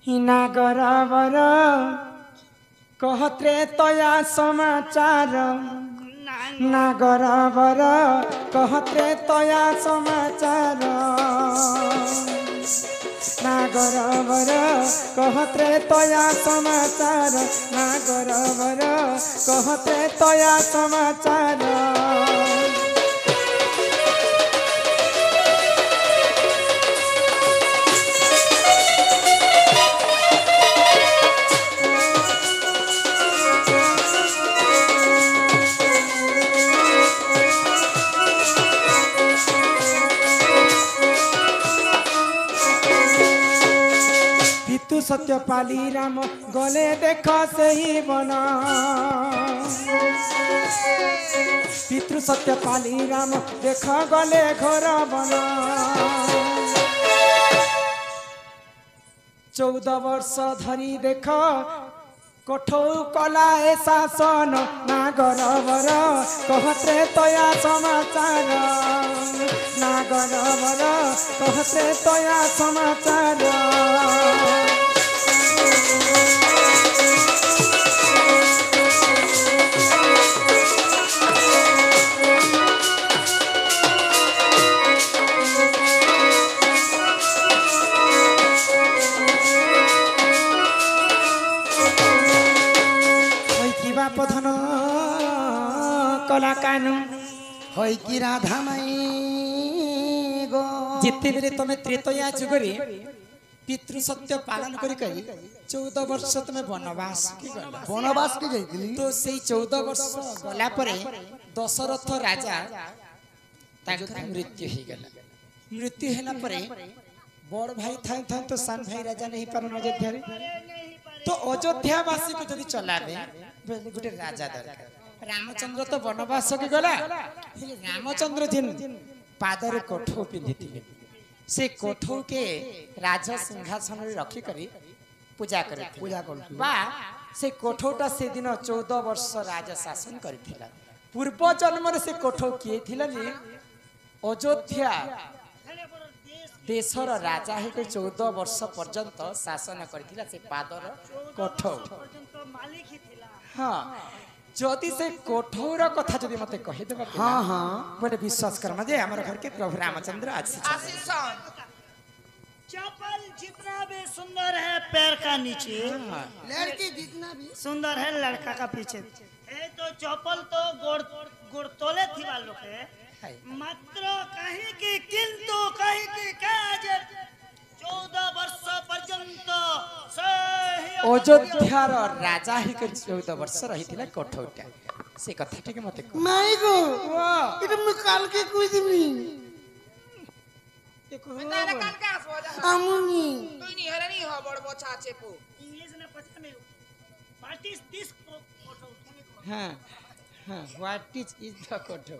नागरवर कहत्रे तया समाचार नागरवर कहत्रे तया समाचार नागरवर कहत्रे तया समाचार नागरवर कहत्रे तया समाचार सत्य पाली राम गले देख से ही बना पितृ सत्य पाली राम देख गले घर बना 14 वर्ष धरी देख कठौ कला ए शासन नागरवर कहत्रे तया समाचार नागरवर कहत्रे तया समाचार पधन कला कानू होई कि राधा माई गो जिते बेले तमे त्रेतया जुगरे पितृ सत्य पालन करी 14 वर्ष तमे वनवास की जाइतली तो सेई 14 वर्ष गला परे दशरथ राजा ताकर मृत्यु ही गला मृत्यु हैला परे बड़ भाई था तो सान भाई राजा नहीं पारन अयोध्या रे तो अयोध्यावासी को जदि चलाबे गोटे राजा दरकार रामचंद्र तो वनवास के गला रामचंद्र जिन पादर कोठो पिंधिथिले से कोठो के राज सिंहासन रे रखी करी पूजा कर बा से कोठोटा से दिन 14 वर्ष राज शासन करथिला पूर्व जन्म रे से कोठो किए थिला जे अयोध्या देशर राजा है 14 वर्ष पर्यंत शासन करथिला से पादर कोठो हाँ जदि से कोठौर कथा जदि मते कहि देबा हां हां बड़े विश्वास करमा जे हमर घर के प्रभु रामचंद्र आशीष चप्पल जितना भी सुंदर है पैर का नीचे लड़की जितना भी सुंदर है लड़का का पीछे तो चप्पल तो गोड़ तोले थी वालों के मात्र कहीं की किंतु कहीं की काज 14 वर्ष पर्यंत अयोध्यार राजा ही 14 वर्ष रही कोठौटा से कथा ठीक मते माई गो इटा म काल के कोइ दिमी तारा काल के आसो जा आमुनी तू नी हरनी हो बड़ बच्चा चेपो इंग्लिश में पता में व्हाट इज दिस कोठो हां हां व्हाट इज द कोठो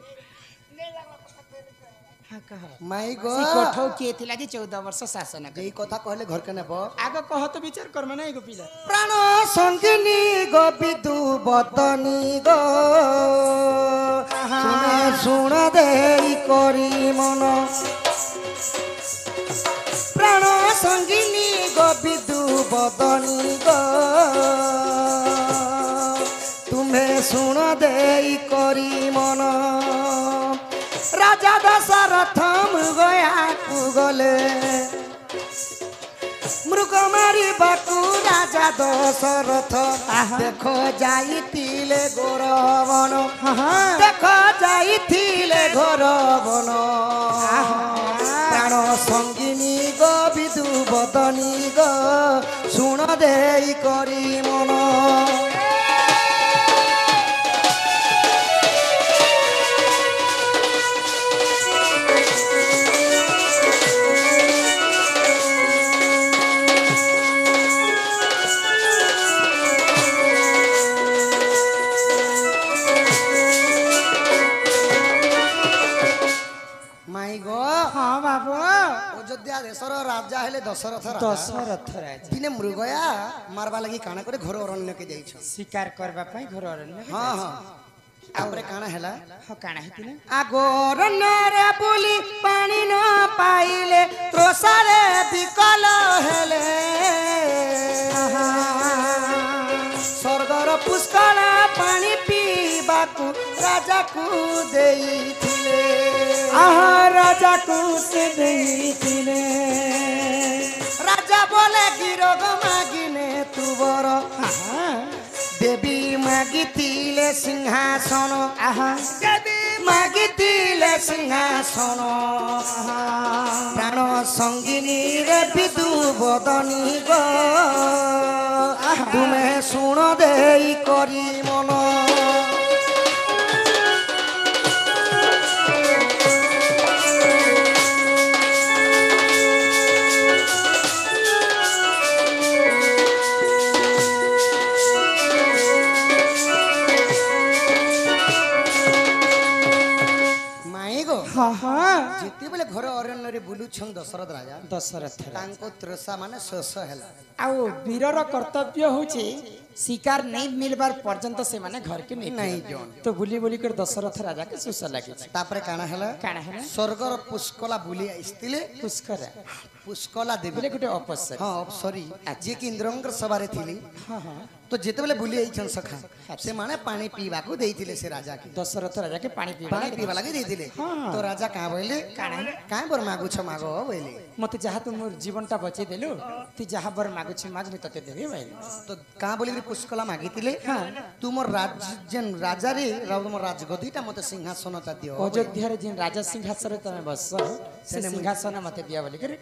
ले लागला पता हां कहा माई गो कोठो के थिला जे 14 वर्ष शासन गई कथा कहले घर के नेब आगे कह तो विचार करम नै गो पिला प्राण संगिनी गो विदु बदनी गो सुन देई करी मन प्राण संगिनी गो विदु बदनी गो तुम्हें सुन देई करी मन राजा दशरथ गया गले मृग मारी बाकू राजा दशरथ देखो जाइतिले गौरवन देखो जाइतिले गौरवन प्राण संगिनी गो विदु बदनी गो सुन देई करी मन अयोध्या देशर राजा हेले दशरथ राजा दिने मृगया मारवा लगी काना करे घर अरण्य के जाइछ शिकार करबा पई घर अरण्य हां हां आउरे काना हैला हां काना हेतिले आगो अरण्य रे बोली पानी न पाइले त्रोसारे बिकल हेले ନେବାକୁ ରାଜାକୁ ଦେଇଥିଲେ ଆହା ରାଜାକୁ ସେ ଦେଇଥିଲେ ରାଜା ବୋଲେ ଗିରଗ ମାଗିନେ ତୁ ବର ଦେବୀ ମାଗିଥିଲେ ସିଂହାସନ ଆହା ଦେବୀ ମାଗିଥିଲେ ସିଂହାସନ ପ୍ରାଣ ସଙ୍ଗିନୀରେ ବିଦୁ ବଦନୀ ଗ ତୁମେ ଶୁଣ ଦେଇ କରି ମନ ଯେତେବେଳେ ଘର ଅରଣ୍ୟରେ ବୁଲୁଛନ୍ ଦଶରଥ ରାଜା ଦଶରଥ ତାଙ୍କ ତୃଷା ମାନେ ଶେଷ ହେଲା ଆଉ ବୀରର କର୍ତ୍ତବ୍ୟ ହଉଛି ଶିକାର ନେଇ ମିଲବାର ପର୍ଯ୍ୟନ୍ତ ସେମାନେ ଘରକୁ ନାଇଁ ନେଇ ଜଣ ତ ବୁଲି ବୁଲି କରି ଦଶରଥ ରାଜାকে ଶୋଷ ଲାଗିଛି ତାପରେ କାଣା ହେଲା କାଣା ହେଲା ସ୍ୱର୍ଗର ପୁଷ୍କଲା ବୁଲି ଆସିଥିଲେ ପୁଷ୍କର ପୁଷ୍କଲା ଦେବୀ ବୋଲେ ଗୋଟେ ଅପସର ହଁ ସରି ଯିଏ କି ଇନ୍ଦ୍ରଙ୍କର ସଭାରେ ଥିଲି ତ ଯେତେବେଳେ ବୁଲି ଆଇଛନ୍ ସଖା ସେମାନେ ପାଣି ପିଇବାକୁ ଦେଇଥିଲେ ସେ ରାଜାକେ ଦଶରଥ ରାଜାকে ପାଣି ପିଇବା ପାଣି ପିଇବା ଲାଗି ଦେଇଥିଲେ ତ ରାଜା କାଁ ବୋଇଲେ କାଁ ବର ମାଗୁଛ ମାଗ ବୋଇଲେ ମତେ ଯାହା ତୁ ମୋର ଜୀବନଟା ବଞ୍ଚେଇ ଦେଲୁ ତୁ ଯାହା ବର ମାଗୁଛି ମାଗ ମୁଁ ତତେ ଦେବି ଭାଇ ତ କାଁ ବୋଲିକିରି ପୁଷ୍କଲା ମାଗିଥିଲେ ତୁମର ଯେନ୍ ରାଜାରେ ତୁମର ରାଜଗଦିଟା ମତେ ସିଂହାସନଟା ଦିଅ ଅଯୋଧ୍ୟାରେ ଯେନ୍ ରାଜା ସିଂହାସନରେ ତମେ ବସ ସେ ସିଂହାସନ ମତେ ଦିଅ ବୋଲି କରି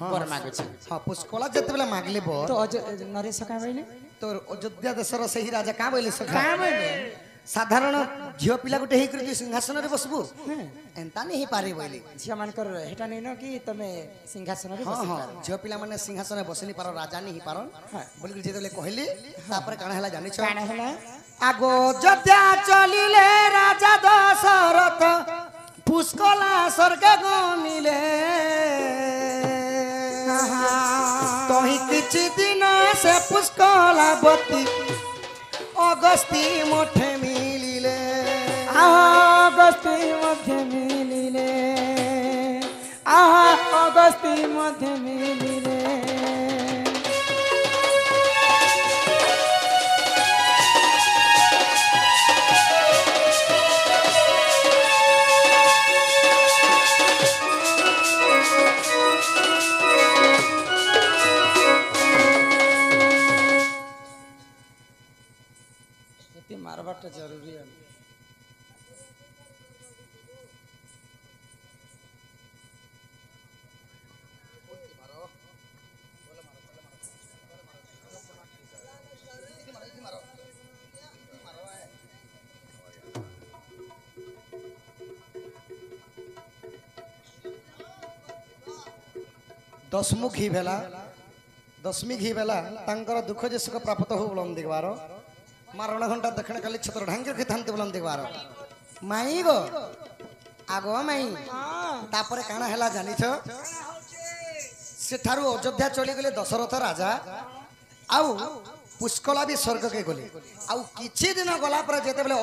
ବର ମାଗୁଛି ହଁ ପୁଷ୍କଲା ଯେତେବେଳେ ମାଗଲେ ବର ତ ନରେଶ କାଁ କହିଲେ ତ ଅଯୋଧ୍ୟା ଦେଶର ସେହି ରାଜା କାଁ ବୋଇଲେ ସଖା କାଁ କହିଲେ ସାଧାରଣ ଝିଅ ପିଲା ଗୋଟେ ହେଇକରି ତୁ ସିଂହାସନରେ ବସବୁ ଏନ୍ତା ନେଇ ପାରେ ବୋଇଲେ ଝିଅ ମାନଙ୍କର ହେଟା ନେଇ ନ କି ତମେ ସିଂହାସନରେ ହଁ ହଁ ବସିପାର ଝିଅ ପିଲାମାନେ ସିଂହାସନରେ ବସିନି ପାର ରାଜା ନେଇ ପାରନ୍ ବୋଲିକରି ଯେତେବେଳେ କହିଲେ ତାପରେ କାଣା ହେଲା ଜାଣିଛ କାଣା ହେଲା ଆଗ ଅଯୋଧ୍ୟା ଚଲିଲେ ରାଜା ଦଶରଥ ପୁଷ୍କଲା ସ୍ୱର୍ଗ ଗମିଲେ ତହିଁ କିଛି ଦିନ ସେ ପୁଷ୍କଲା ବତୀ ଅଗସ୍ତି ମଠେ ମିଳିଲେ ଅଗସ୍ତି ମଧ୍ୟ ମିଳିଲେ ଆହା ଅଗସ୍ତି ମଧ୍ୟ ମିଳିଲେ मारवाटा जरूरी है ଦଶମୁଖୀ ଭେଲା ଦଶମୀ ଘି ବେଲା ତାଙ୍କର ଦୁଃଖ ଯେ ସୁଖ ପ୍ରାପ୍ତ ହଉ ବୋଲନ୍ ଦେଖିବାର ମାରଣ ଘଣ୍ଟା ଦକ୍ଷିଣ କାଲି ଛତ୍ର ଢାଙ୍ଗି ରଖିଥାନ୍ତି ବୋଲନ୍ ଦେଖିବାର ମାଇ ଗो ଆଗ ମାଇ ତାପରେ କାଣା ହେଲା ଜାଣିଛ ସେଠାରୁ ଅଯୋଧ୍ୟା ଚଳିଗଲେ ଦଶରଥ ରାଜା ଆଉ ପୁଷ୍କଲା ବି ସ୍ୱର୍ଗକେ ଗଲେ ଆଉ କିଛି ଦିନ ଗଲା ପରେ ଯେତେବେଳେ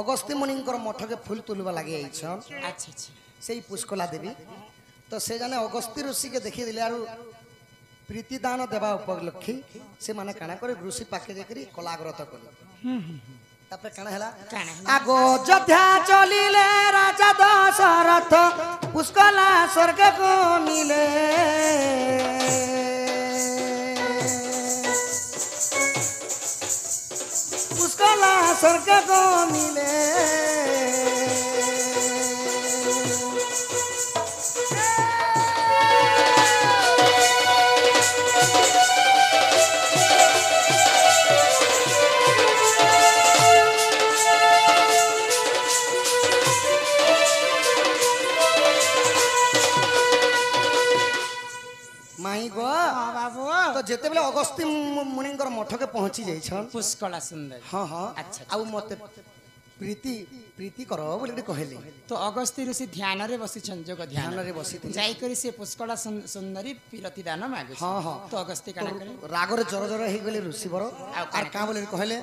ଅଗସ୍ତି ମୁନିଙ୍କର ମଠକେ ଫୁଲ ତୁଲବା ଲାଗି ଆଇଛନ୍ ସେଇ ପୁଷ୍କଲା ଦେବୀ ତ ସେ ଜାନେ ଅଗସ୍ତି ଋଷିକେ ଦେଖିଦେଲେ ଆରୁ प्रीति दान देवा उपलक्षी से माने काना करे ऋषि पाके जेकरी कलाग्रत कले तापर काना हला आगो अयोध्या चलिले राजा दशरथ पुष्कला स्वर्ग को मिले पुष्कला स्वर्ग को मिले तो जेते बेले अगस्ती मुनिंगर मठके पहुंची जाइछन पुष्कला सुंदर हां हां अच्छा आ मते प्रीति प्रीति करो बोले कहले तो अगस्ती ऋषि ध्यान रे बसिछन जोग ध्यान रे बसी जाई करी से पुष्कला सुंदरी प्रीति दान मागे हां हां तो अगस्ती काना करे राग रे जर जर हे गेले ऋषि बरो आ का बोले कहले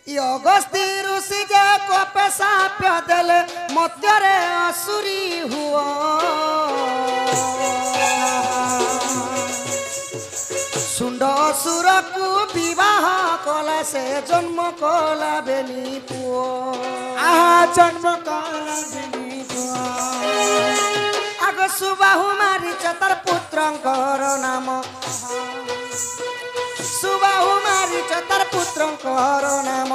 ई अगस्ती ऋषि जे को पैसा पे देले मध्य रे असुरी हुआ सुंदर ଅସୁରକୁ ବିବାହ କଲା ସେ ଜନ୍ମ କଲା ବେନି ପୁଅ আহা জন্ম কলা বেনি পুয়া ଆଗ ସୁବାହୁ ମାରିଛ ତାର ପୁତ୍ରଙ୍କର ନାମ ସୁବାହୁ ମାରିଛ ତାର ପୁତ୍ରଙ୍କର ନାମ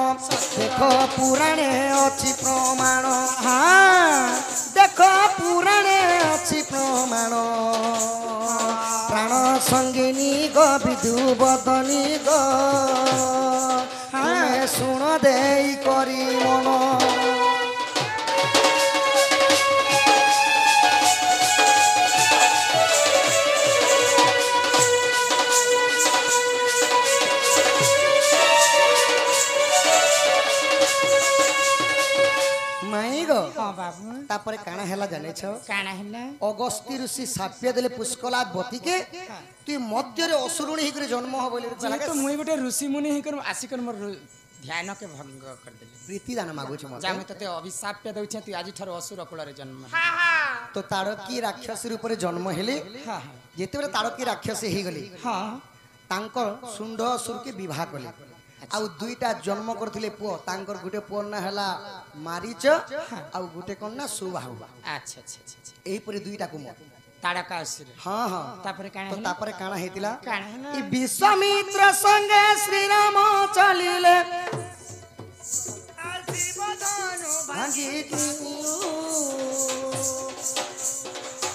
ଦେଖ ପୁରାଣେ ଅଛି ପ୍ରମାଣ ଦେଖ ପୁରାଣେ ଅଛି ପ୍ରମାଣ ପ୍ରାଣ ସଙ୍ଗିନୀ ଗ ବିଦୁ ବଦନୀ ଗ ତୁମେ ଶୁଣ ଦେଇ କରି ମନ ମାଇଁ ଗ ହଁ ବାବୁ ତାପରେ କାଣା ହେଲା ଜାଣିଛ କାଣା ହେଲା ଅଗସ୍ତି ଋଷି ସାପ୍ୟ ଦେଲେ ପୁଷ୍କଲା ବତିକେ ତୁଇ ମଧ୍ୟରେ ଅସୁରୁଣୀ ହେଇକରି ଜନ୍ମ ହବ ବୋଲି ଯେହେତୁ ମୁଇଁ ଗୋଟେ ଋଷି ମୁନି ହେଇକର ଆସିକର ମୋର ଧ୍ୟାନକେ ଭଙ୍ଗ କରିଦେଲି ପ୍ରୀତି ଦାନ ମାଗୁଛି ଯା ମତେ ମୁଁ ତତେ ଅଭିଶାପ ଦଉଛେ ତୁଇ ଆଜି ଠାରୁ ଅସୁର କୁଳରେ ଜନ୍ମ ନେ। हा हा ତ ତାଡ଼କୀ ରାକ୍ଷସୀ ରୂପରେ ଜନ୍ମ ହେଲେ ହଁ ହଁ ଯେତେବେଳେ ତାଡ଼କୀ ରାକ୍ଷସୀ ହେଇଗଲେ ହଁ ତାଙ୍କର ଶୁଣ୍ଡ ଅସୁରକେ ବିବାହ କଲେ ଆଉ ଦୁଇଟା ଜନ୍ମ କରିଥିଲେ ପୁଅ ତାଙ୍କର ଗୋଟେ ପୁଅ ନା ହେଲା ମାରିଚ ଆଉ ଗୋଟେ କଣ ନା ସୁବାହୁ ଆଚ୍ଛା ଆଚ୍ଛା ଆଚ୍ଛା ଏହିପରି ଦୁଇଟା କୁମାର ତାଡ଼କା ଅସୁର ହଁ ହଁ ତାପରେ କାଣା ତ ହେଲା ତାପରେ କାଣା ହେଇଥିଲା କାଣା ହେଲା ଇ ବିଶ୍ୱାମିତ୍ର ସଙ୍ଗେ ଶ୍ରୀରାମ ଚାଲିଲେ ଭାଙ୍ଗିକି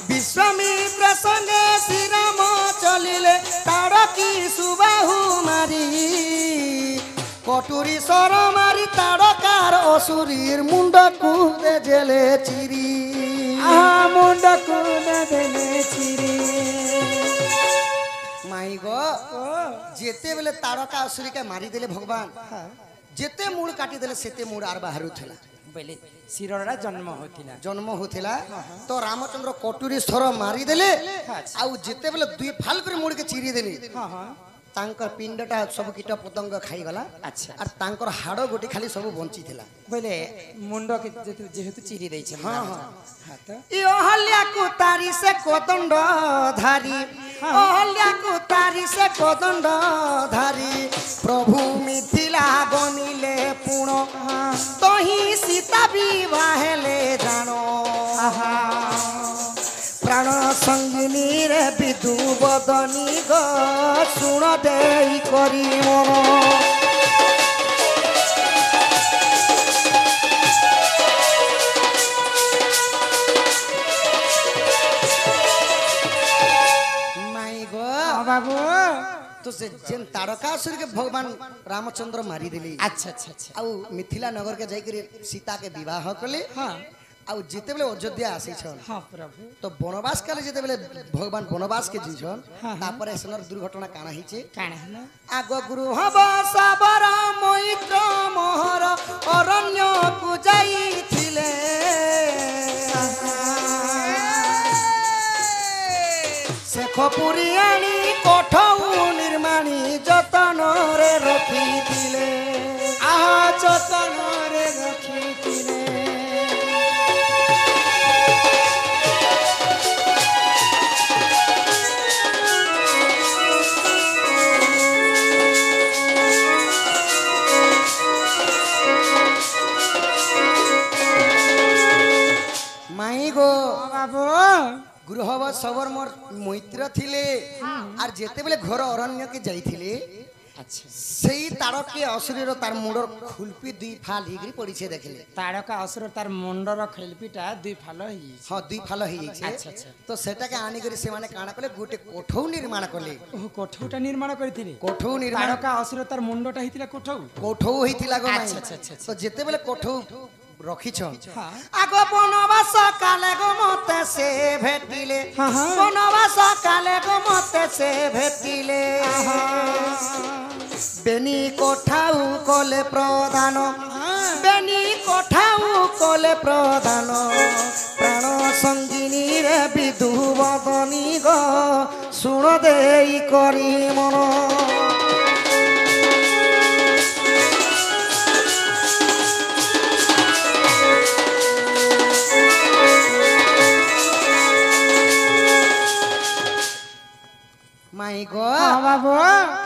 ବିଶ୍ୱାମିତ୍ର ସଙ୍ଗେ ଶ୍ରୀରାମ ଚଲିଲେ ତାଡ଼କୀ ସୁବାହୁ ମାରି କଟୁରୀ ସର ମାରି ତାଡ଼କାର ଅସୁରୀର ମୁଣ୍ଡକୁ ଦେଲେ ଚିରି আহা মুন্ডকু দেলে চিরি মাই গো যেতেবেলে তারকা অসুরীকে মারিদেলে ভগবান যেতে মূল কাটিদেলে সেতে মূল আর বাহারুଥିଲା বলে শিররা জন্ম হইতিলা জন্ম হଉଥିଲା তো রামচন্দ্র কটুরি স্বর মারিদেলে ଆଉ ଯେତେବେଳେ ଦୁଇ ଫାଲ করে ମୁড়କେ ଚିରି ଦେଲେ হ্যাঁ হ্যাঁ ତାଙ୍କର ପିଣ୍ଡଟା ସବୁ କୀଟ ପତଙ୍ଗ ଖାଇଗଲା আচ্ছা আর ତାଙ୍କର ହାଡ଼ ଗୋଟି ଖାଲି ସବୁ ବଞ୍ଚିଥିଲା বলে মুন্ডকে যেহেতু চিরি দিয়েছে হ্যাঁ, হ্যাঁ। হ্যাঁ তো ই অহল্যাকু তারি সে কোদণ্ড ধারি অহল্যাকু তারি সে কোদণ্ড ধারি প্রভু মিথিলা বনিলে পুণ তহি সীতা বিবাহ হেলে জানো প্রাণ সঙ্গিনী রে বিদু বদনী গ শুণ দেই করি মন মাই গো বাবু তো সে যেন তারকাসুর के भगवान रामचंद्र मारी दिली আচ্ছা আচ্ছা আচ্ছা आउ मिथिला नगर के जाइकरी सीता के विवाह कले হ্যাঁ आउ जेतेबेले अयोध्या आसीछन হ্যাঁ প্রভু तो वनवास काले जेतेबेले भगवान वनवास के जीछन हाँ, हाँ। तापर एसनर दुर्घटना काना हिचे কাଣା হলো आग गृह बसाबर मैत्र मोहर अरण्य को जाइथिले शेखपुरी आनी कोठौ निर्माणी जतन रे रखिथिले আহা যতনরে রাখিতিলে माई गो বাবু गृह सबर मोर मैत्र थिले आर जेतेबेले घर अरण्य के जाइथिले আচ্ছা सेई तारके असुरीर तार मुंडर खुलपी दुई फाल हिगरी पड़िछे देखले তারকা অসুর তার মুন্ডর খেলপিটা দুই ফাল হইছে हाँ दुई फाल ही আচ্ছা আচ্ছা तो सेटा के आनी करी से माने काना कले गोटे कोठौ निर्माण कले ও কোঠৌটা নির্মাণ করিଥିଲେ कोठौ निर्माण তারকা অসুর তার মুন্ডটা হইতিলা কোঠৌ कोठौ होइथिला गो माई अच्छा, अच्छा, अच्छा, अच्छा। तो जेतेबेले कोठौ रखिछन हाँ। आगो बनवास काले गो मते से भेटिले हाँ, हाँ। बनवास काले गो मते से भेटिले बेनी कोठाऊ कोले प्रदान बेनी कोठाऊ कोले प्रदान प्राण संगिनी रे विदु बदनी गो शुण देई करी मन माई गो हाँ बाबू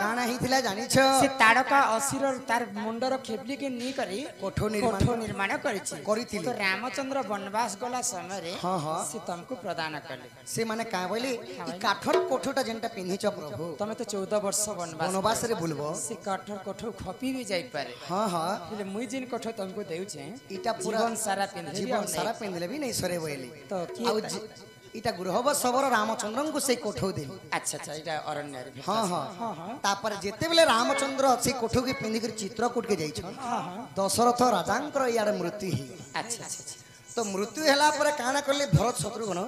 काना हिथिला जानिछ से ताड़का असिर तार मुंडर खेपली के नी करी कोठो निर्माण करिथिले। तो रामचंद्र वनवास गला समय रे हाँ हाँ से तुमको प्रदान कले से माने का बोली ई काठर कोठोटा जेनटा पिन्हिछ प्रभु तमे तो 14 वर्ष वनवास रे बुलबो से काठर कोठो खपी भी जाई पारे हाँ हाँ એટલે મુઈ જીન કોઠો તમકો દેઉ છે इटा पूरा जीवन सारा पिंधे जीवन सारा पिन्हले भी नहीं सरे बोली तो की आउ इटा गृहब सबर रामचंद्र को से कोठो देली। अच्छा अच्छा इटा अरण्य रे हाँ हाँ तापर जेते बेले रामचंद्र से कोठो के पिंधि कर चित्रकूट के जाइछ दशरथ राजांकर यार मृत्यु ही। अच्छा अच्छा तो मृत्यु होला पर काना करले भरत शत्रुघ्न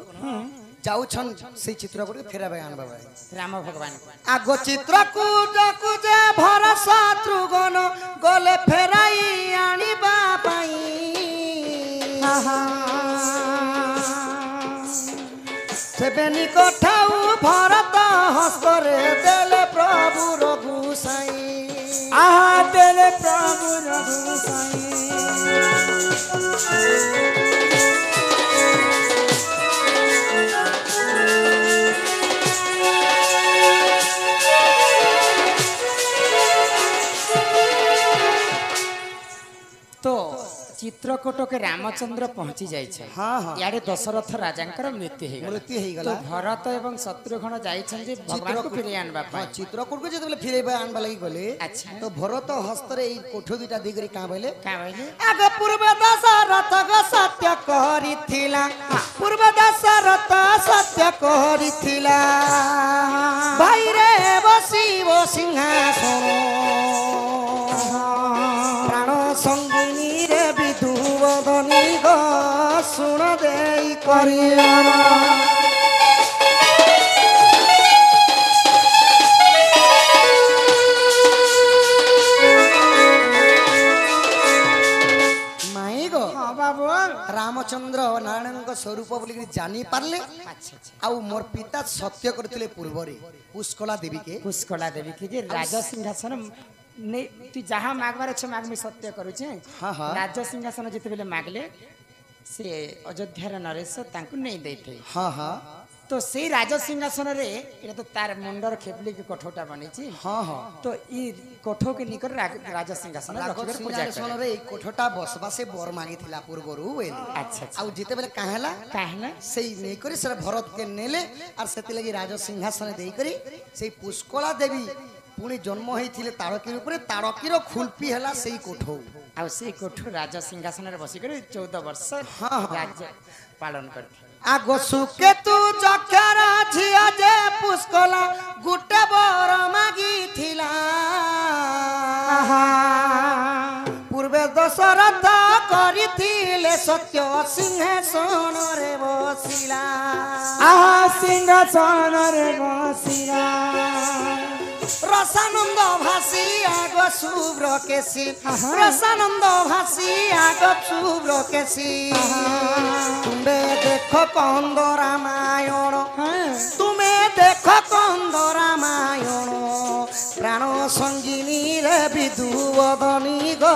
जाउछन से चित्रकूट के फेराबे आन बाबा राम भगवान आगो चित्रकूट को जे भरत शत्रुघ्न गले फेराई आनिबा पाई सेबे निकठाउ भरत हस्तरे देले प्रभु रघुसाई आहा देले प्रभु रघुसाई तो चित्रकूट के रामचंद्र पहुंची जाय छै हाँ हाँ यारे दशरथ राजांकर मृत्यु हे मृत्यु हे तो गला भरत एवं शत्रुघ्न जाइछन जे भगवान को फिरे आनबा हाँ पाए चित्रकूट को जेते फिरेबे आनबा लगी गले अच्छा तो भरत हस्तरे ई कोठो दुटा दिगरी का बोले का बोले आग पूर्व दशरथ ग सत्य करिथिला पूर्व दशरथ सत्य करिथिला भाई रे बसिबो सिंहासन प्राण संगिनी रे विधुवदनी ग सुन देई करिया माई गो हां बाबू रामचंद्र नारायण स्वरूप बोली जानी पारले अच्छा अच्छा आउ मोर पिता सत्य करथिले पूर्वरे पुष्कला देवी के पुष्कला देवी की जे राजा सिंहासन ने तू जहाँ मागबार छ माग में सत्य करू छे हाँ हाँ राजा सिंहासन जिते बेले मागले से अयोध्या नरेश तांको नहीं देथे हाँ हाँ तो से राजा सिंहासन रे एटा तो तार मुंडर खेपली के कोठोटा बनी छी हाँ हाँ तो ई कोठो के निकट राजा सिंहासन रखकर पूजा सिंहासन करे रे ई कोठोटा बसबा से बर मागी थिला पूर्वरु वेली अच्छा अच्छा आउ जेते बेले काहेला काहे सेई नै करी सर भरत के नेले आर सेते लगी राजा सिंहासन देई करी सेई पुष्कला देवी पुणी जन्म होइथिले तारकीर ऊपर तारकीर खुलपी हला सेई कोठो आ से कोठो राजा सिंहासन रे बसी करे 14 वर्ष हाँ, हाँ। राज्य पालन करथि आगो सुके तू चखरा झिया जे पुष्कला गुटे बर मागी थिला पूर्वे दशरथ करिथिले सत्य सिंहासन रे बसिला आहा सिंहासन रे बसिला रसानंद भासी आग शुभ्र केसी रसानंद भासी आग शुभ्र केसी तुम्बे देखो कंद रामायण तुमे देखो कंद रामायण प्राण संगिनी रे विधुवदनी ग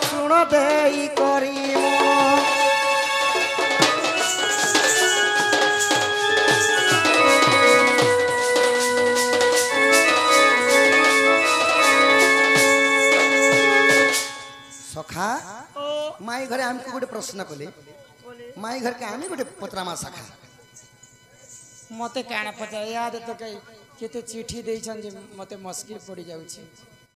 शुण देई करियो सखा माई घरे हमको गोटे प्रश्न कले माई घर के आमी गोटे पतरामा सखा मते काना पता याद तो कई केते चिट्ठी देइछन जे मते मुश्किल पड़ी जाउछि